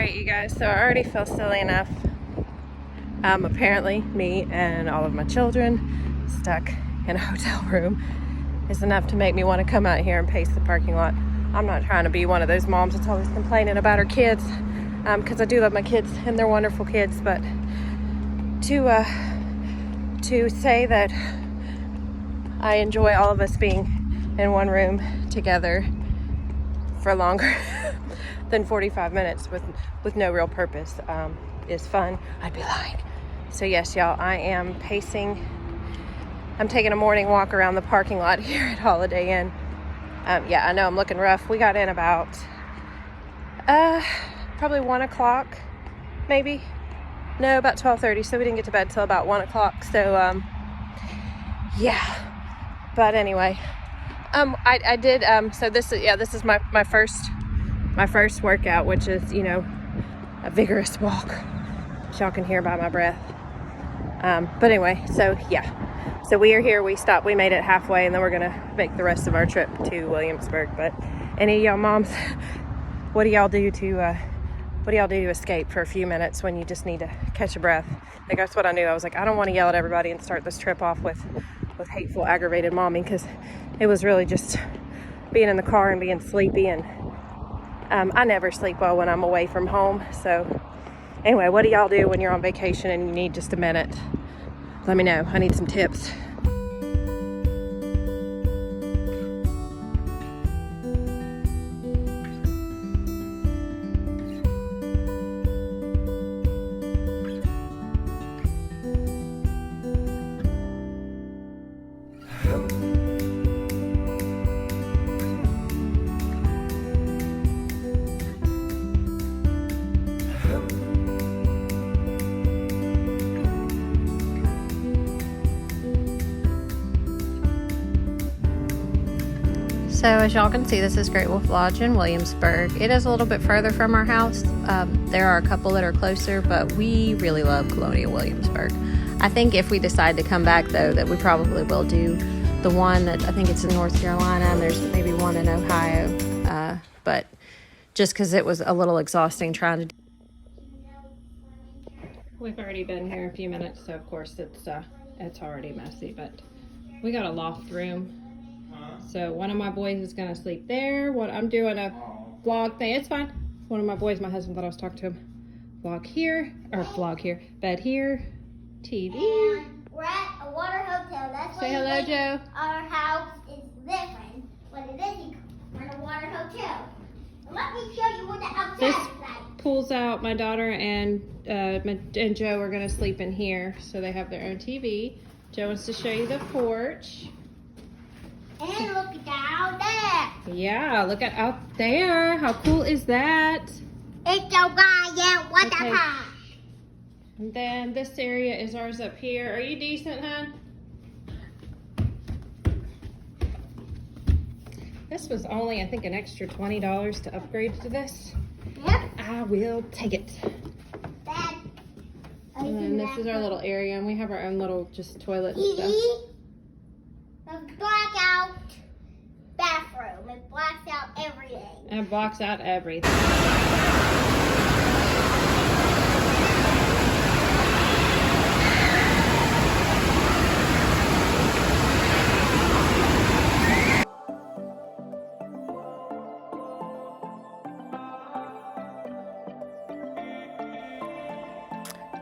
Alright, you guys, so I already feel silly enough. Apparently, me and all of my children stuck in a hotel room is enough to make me want to come out here and pace the parking lot. I'm not trying to be one of those moms that's always complaining about her kids, because I do love my kids and they're wonderful kids, but to say that I enjoy all of us being in one room together for longer than 45 minutes with no real purpose is fun, I'd be lying. So yes, y'all, I am pacing. I'm taking a morning walk around the parking lot here at Holiday Inn. Yeah, I know I'm looking rough. We got in about probably 1 o'clock, maybe. No, about 12:30. So we didn't get to bed till about 1 o'clock. So yeah. But anyway, I did. So this is my first workout, which is, you know, a vigorous walk. Y'all can hear by my breath. But anyway, so yeah. So we are here. We stopped. We made it halfway, and then we're gonna make the rest of our trip to Williamsburg. But any of y'all moms, what do y'all do to escape for a few minutes when you just need to catch a breath? Like, that's what I knew. I was like, I don't want to yell at everybody and start this trip off with hateful, aggravated momming, because it was really just being in the car and being sleepy. And I never sleep well when I'm away from home. So anyway, what do y'all do when you're on vacation and you need just a minute? Let me know. I need some tips. So as y'all can see, this is Great Wolf Lodge in Williamsburg. It is a little bit further from our house. There are a couple that are closer, but we really love Colonial Williamsburg. I think if we decide to come back, though, that we probably will do the one that I think it's in North Carolina, and there's maybe one in Ohio. But just because it was a little exhausting trying to do. We've already been here a few minutes, so of course it's already messy, but we got a loft room. So one of my boys is gonna sleep there. I'm doing a vlog thing. It's fine. One of my boys, my husband thought I was talking to him. Bed here, TV. And we're at a water hotel. That's Say hello, Joe. Our house is different. What it is, we're in a water hotel. Let me show you what the outside This is like. pulls out. My daughter and Joe are gonna sleep in here, so they have their own TV. Joe wants to show you the porch. And look at out there. Yeah, look at out there. How cool is that? It's a giant water Okay. park. And then this area is ours up here. Are you decent, hon? This was only, I think, an extra $20 to upgrade to this. Yep. I will take it. Dad. And then this is our little area, and we have our own little just toilet and stuff. The blackout bathroom. It blacks out everything. And it blocks out everything.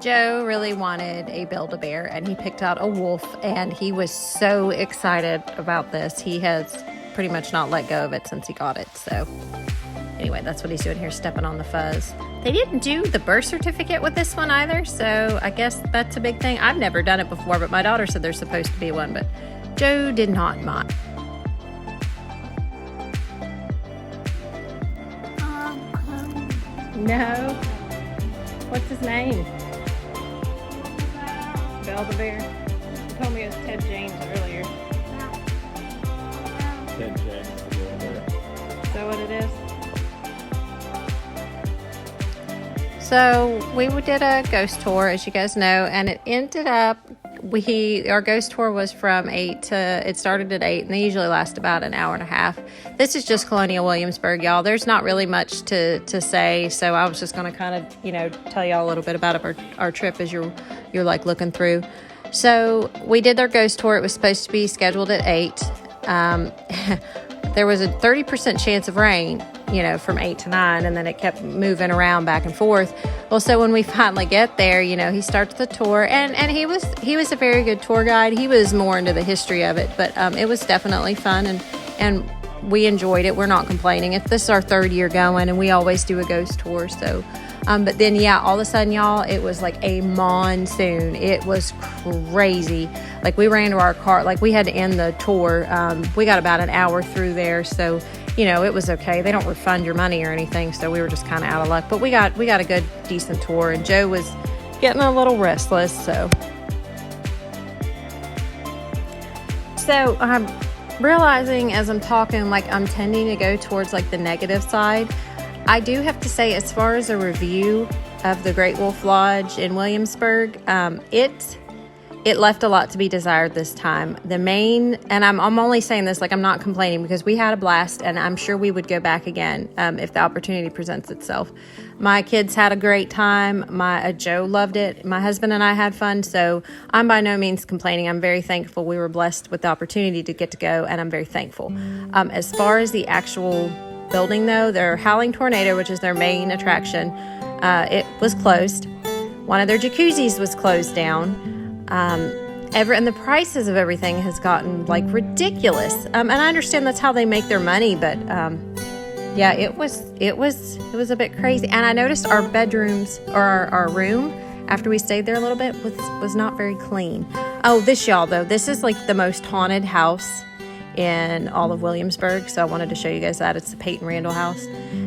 Joe really wanted a Build-A-Bear, and he picked out a wolf, and he was so excited about this. He has pretty much not let go of it since he got it. So anyway, that's what he's doing here, stepping on the fuzz. They didn't do the birth certificate with this one either, so I guess that's a big thing. I've never done it before, but my daughter said there's supposed to be one, but Joe did not mind. No. What's his name? Build-A-Bear. You told me it was Ted James earlier. Ted James. Is that what it is? So we did a ghost tour, as you guys know, and it ended up our ghost tour was from 8 to, it started at 8, and they usually last about an hour and a half. This is just Colonial Williamsburg, y'all. There's not really much to say, so I was just going to kind of, tell y'all a little bit about our trip as you're like looking through. So we did their ghost tour. It was supposed to be scheduled at 8. There was a 30% chance of rain, from 8 to 9, and then it kept moving around back and forth. Well, so when we finally get there, he starts the tour, and he was a very good tour guide. He was more into the history of it, but it was definitely fun, and we enjoyed it. We're not complaining. This is our 3rd year going, and we always do a ghost tour. So, but then all of a sudden, y'all, it was like a monsoon. It was crazy. Like, we ran to our car. Like, we had to end the tour. We got about an hour through there, so it was okay. They don't refund your money or anything, so we were just kind of out of luck. But we got a good, decent tour, and Joe was getting a little restless. So I'm realizing as I'm talking, like, I'm tending to go towards like the negative side. I do have to say, as far as a review of the Great Wolf Lodge in Williamsburg, it left a lot to be desired this time. And I'm only saying this, like, I'm not complaining, because we had a blast, and I'm sure we would go back again if the opportunity presents itself. My kids had a great time. Joe loved it. My husband and I had fun, so I'm by no means complaining. I'm very thankful. We were blessed with the opportunity to get to go, and I'm very thankful. As far as the actual building, though, their Howling Tornado, which is their main attraction, it was closed. One of their jacuzzis was closed down. And the prices of everything has gotten like ridiculous. And I understand that's how they make their money, but it was a bit crazy. And I noticed our bedrooms, or our room, after we stayed there a little bit, was not very clean. Oh, this is like the most haunted house in all of Williamsburg, so I wanted to show you guys that. It's the Peyton Randall house,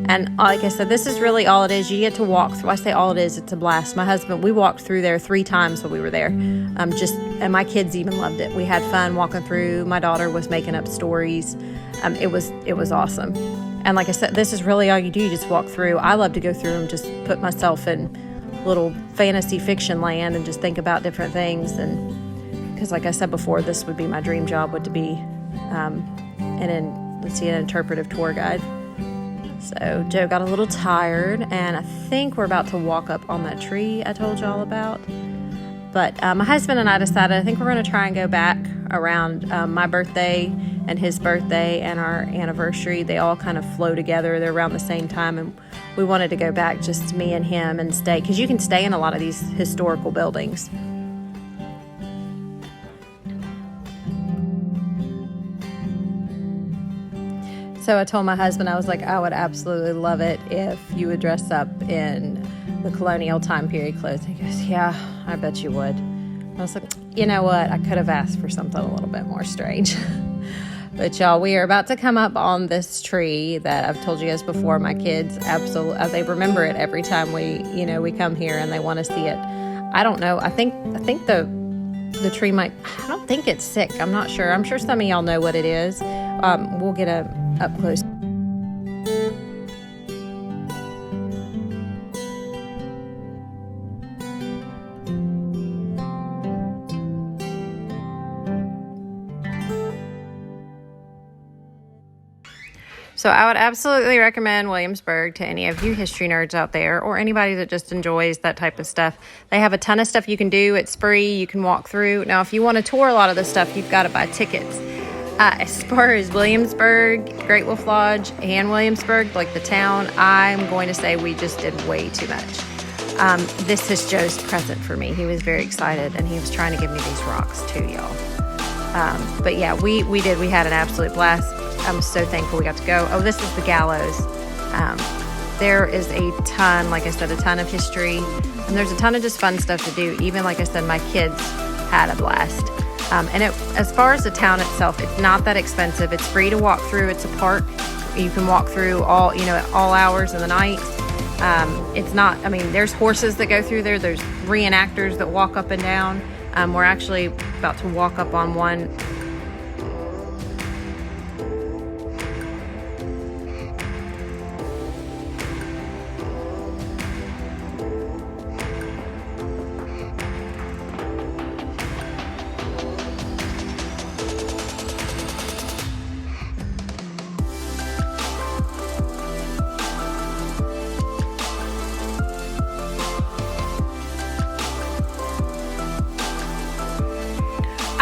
and like I said, this is really all it is. You get to walk through. I say all it is, it's a blast. My husband, we walked through there 3 times while we were there, and my kids even loved it. We had fun walking through. My daughter was making up stories. It was awesome. And like I said, this is really all you do. You just walk through. I love to go through and just put myself in little fantasy fiction land and just think about different things. And because, like I said before, this would be my dream job, would to be an interpretive tour guide. So Joe got a little tired, and I think we're about to walk up on that tree I told y'all about. But my husband and I decided, I think we're going to try and go back around my birthday and his birthday and our anniversary. They all kind of flow together. They're around the same time, and we wanted to go back, just me and him, and stay, because you can stay in a lot of these historical buildings. So I told my husband, I was like, I would absolutely love it if you would dress up in the colonial time period clothes. He goes, yeah, I bet you would. I was like, you know what? I could have asked for something a little bit more strange. But y'all, we are about to come up on this tree that I've told you guys before. My kids absolutely, they remember it every time we come here, and they want to see it. I don't know. I think the tree might, I don't think it's sick. I'm not sure. I'm sure some of y'all know what it is. We'll get up close. So I would absolutely recommend Williamsburg to any of you history nerds out there, or anybody that just enjoys that type of stuff. They have a ton of stuff you can do. It's free. You can walk through. Now, if you want to tour a lot of the stuff, you've got to buy tickets. As far as Williamsburg, Great Wolf Lodge, and Williamsburg, like the town, I'm going to say we just did way too much. This is Joe's present for me. He was very excited, and he was trying to give me these rocks too, y'all. But yeah, we did. We had an absolute blast. I'm so thankful we got to go. Oh, this is the gallows. There is a ton, like I said, a ton of history, and there's a ton of just fun stuff to do. Even, like I said, my kids had a blast. As far as the town itself, it's not that expensive. It's free to walk through. It's a park. You can walk through at all hours of the night. It's not, there's horses that go through there. There's reenactors that walk up and down. We're actually about to walk up on one.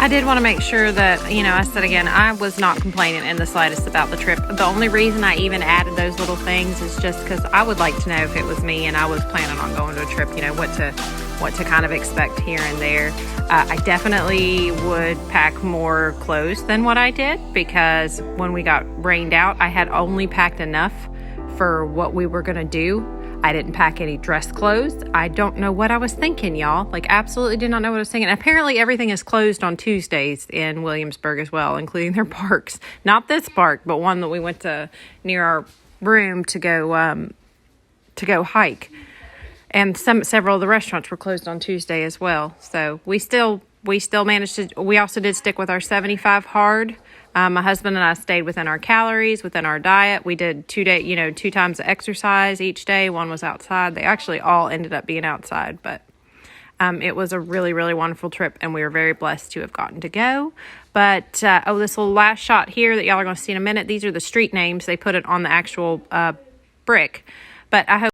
I did want to make sure that, you know, I said again, I was not complaining in the slightest about the trip. The only reason I even added those little things is just because I would like to know if it was me and I was planning on going to a trip, you know, what to kind of expect here and there. I definitely would pack more clothes than what I did, because when we got rained out, I had only packed enough for what we were going to do. I didn't pack any dress clothes. I don't know what I was thinking, y'all. Like, absolutely did not know what I was thinking. Apparently, everything is closed on Tuesdays in Williamsburg as well, including their parks. Not this park, but one that we went to near our room to go hike. And several of the restaurants were closed on Tuesday as well. So we still managed to. We also did stick with our 75 hard. My husband and I stayed within our calories, within our diet. We did 2 times the exercise each day. One was outside. They actually all ended up being outside, but it was a really, really wonderful trip, and we were very blessed to have gotten to go. But, this little last shot here that y'all are going to see in a minute, these are the street names. They put it on the actual brick. But I hope